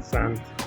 Asante.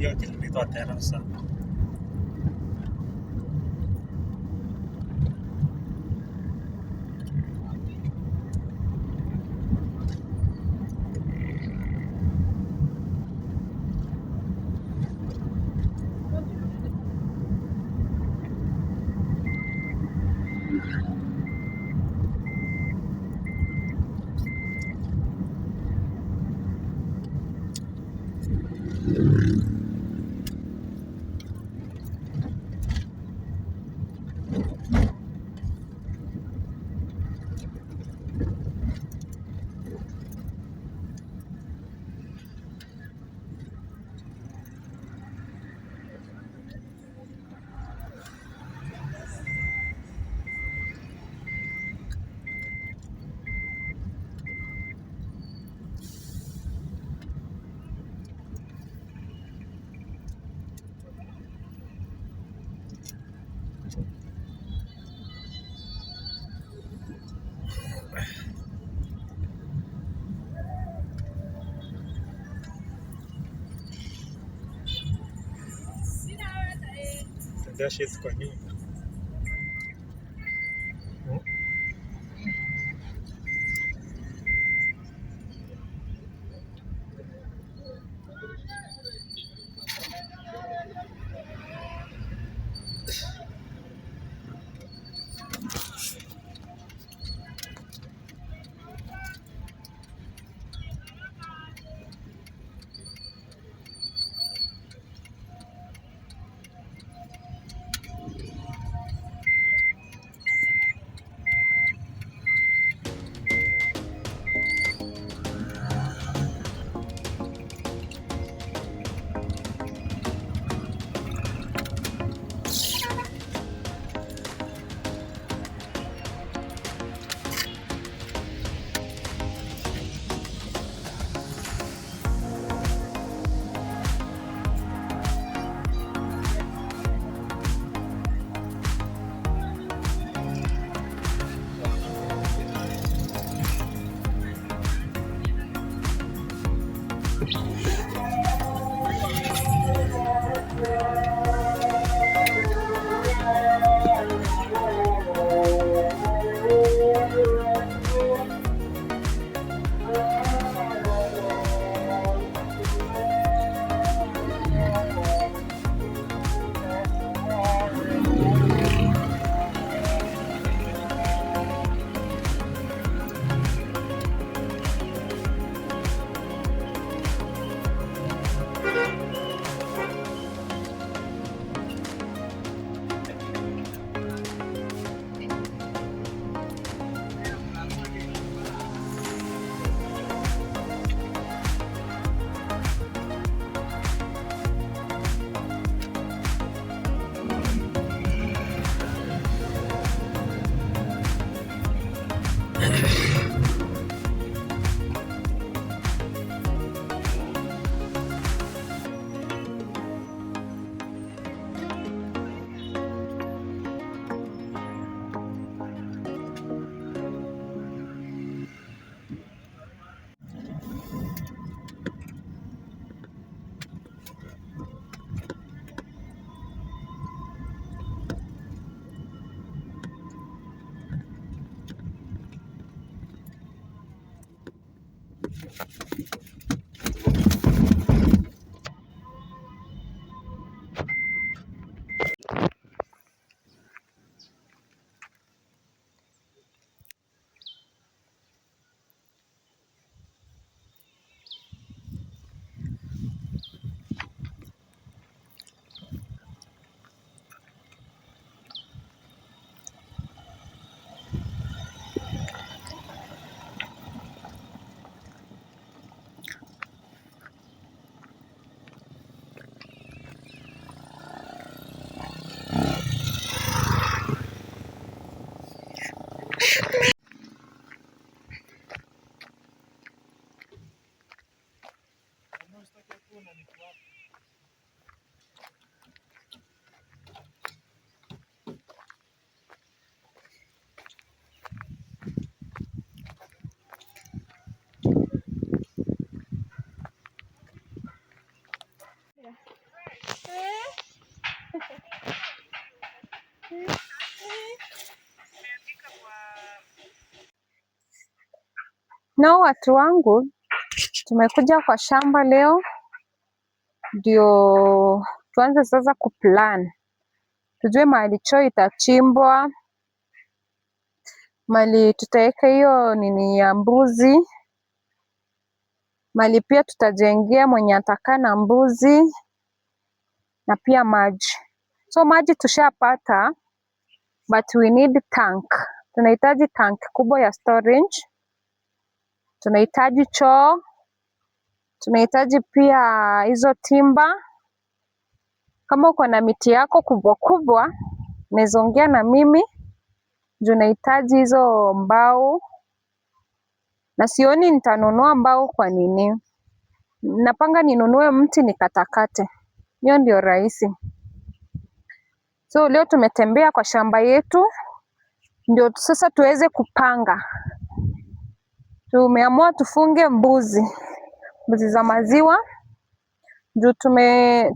Io ti invito a terra. Tembea kwa nyuma. Nao watu wangu, tumekuja kwa shamba leo ndio tuanze sasa kuplan, tujue mahali choo itachimbwa, mahali tutaweka hiyo nini ya mbuzi, mahali pia tutajengea mwenye atakaa na mbuzi, na pia maji. So maji tushapata, but we need tank. Tunahitaji tank kubwa ya storage, tunahitaji choo, tunahitaji pia hizo timba. Kama uko na miti yako kubwa kubwa, unaweza ongea na mimi juu nahitaji hizo mbao, na sioni nitanunua mbao kwa nini. Napanga ninunue mti nikatakate, hiyo ndio rahisi. So leo tumetembea kwa shamba yetu ndio sasa tuweze kupanga. Tumeamua tufunge mbuzi za maziwa juu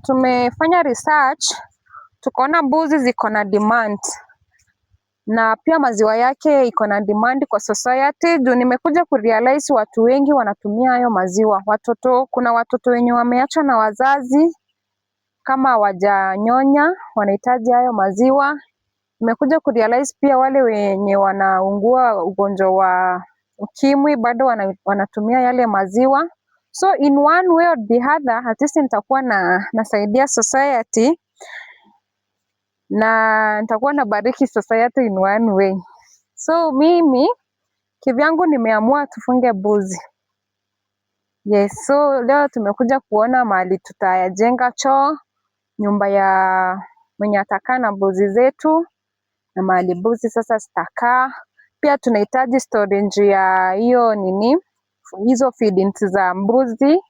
tumefanya research, tukaona mbuzi ziko na demand na pia maziwa yake iko na demand kwa society. Juu nimekuja kurealize watu wengi wanatumia hayo maziwa. Kuna watoto wenye wameachwa na wazazi kama hawajanyonya, wanahitaji hayo maziwa. Nimekuja kurealize pia wale wenye wanaugua ugonjwa wa ukimwi bado wanatumia yale maziwa. So in one way or the other, at least nitakuwa nasaidia society na nitakuwa nabariki society in one way. So mimi kivyangu nimeamua tufunge mbuzi. Yes, so leo tumekuja kuona mahali tutajenga choo, nyumba ya mwenye atakaa na mbuzi zetu, na mahali mbuzi sasa zitakaa. Pia tunahitaji storage ya hiyo nini, hizo feedings za mbuzi.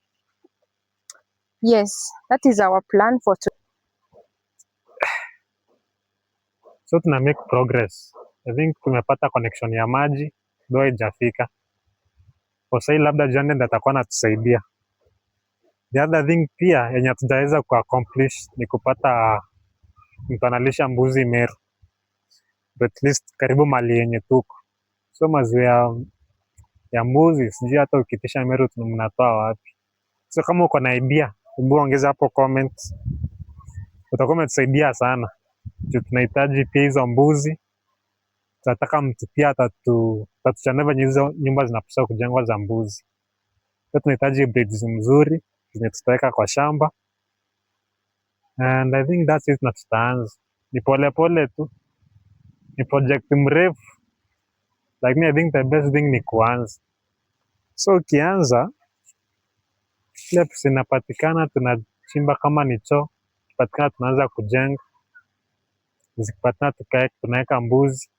Yes, that is our plan for today. So tuna make progress. I think tumepata connection ya maji, ndio haijafika. Kwa sasa labda Jane ndiye atakuwa anatusaidia. The other thing pia yenye tutaweza kuaccomplish ni kupata mtu analisha mbuzi Meru. But at least karibu mali yenye tuko. So maziwa ya mbuzi sijui hata ukitisha Meru mnatoa wapi. So kama uko na idea, hebu ongeza hapo comment. Utakuwa umetusaidia sana. Tunahitaji pia hizo mbuzi. Tunataka mtu pia atatuchanua venye hizo nyumba zinapaswa kujengwa za mbuzi. So tunahitaji breeds mzuri zenye tutaweka kwa shamba. And I think that's it, na tutaanza. Ni pole pole tu. Ni project mrefu. Lakini I think the best thing ni kuanza. So ukianza, kile pesa inapatikana tunachimba kama ni choo. Kipatikana tunaanza kujenga. Zikipatikana tunaweka mbuzi.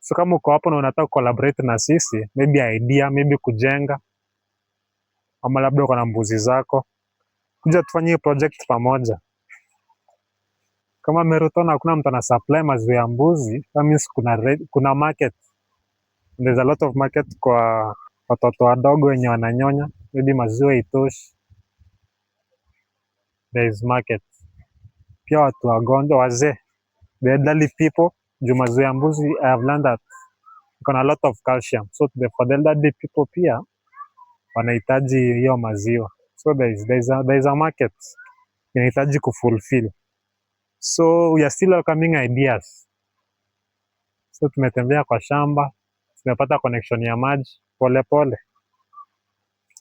So kama uko hapo na unataka collaborate na sisi, maybe idea, maybe kujenga, ama labda uko na mbuzi zako, kuja tufanye project pamoja. Kama Meru Town hakuna mtu ana supply maziwa ya mbuzi, that means kuna market. There's a lot of market kwa watoto wadogo wenye wananyonya, maybe maziwa itoshi. There is market. Pia watu wagonjwa, wazee, the elderly people, juu maziwa ya mbuzi I have learned that iko na a lot of calcium. So for the elderly people pia wanahitaji hiyo maziwa, so there is a market inahitaji kufulfill, so we are still welcoming ideas. So tumetembea kwa shamba, tumepata connection ya maji polepole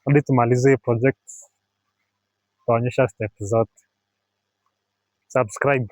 hadi tumalize hii project, tutaonyesha step zote. Subscribe.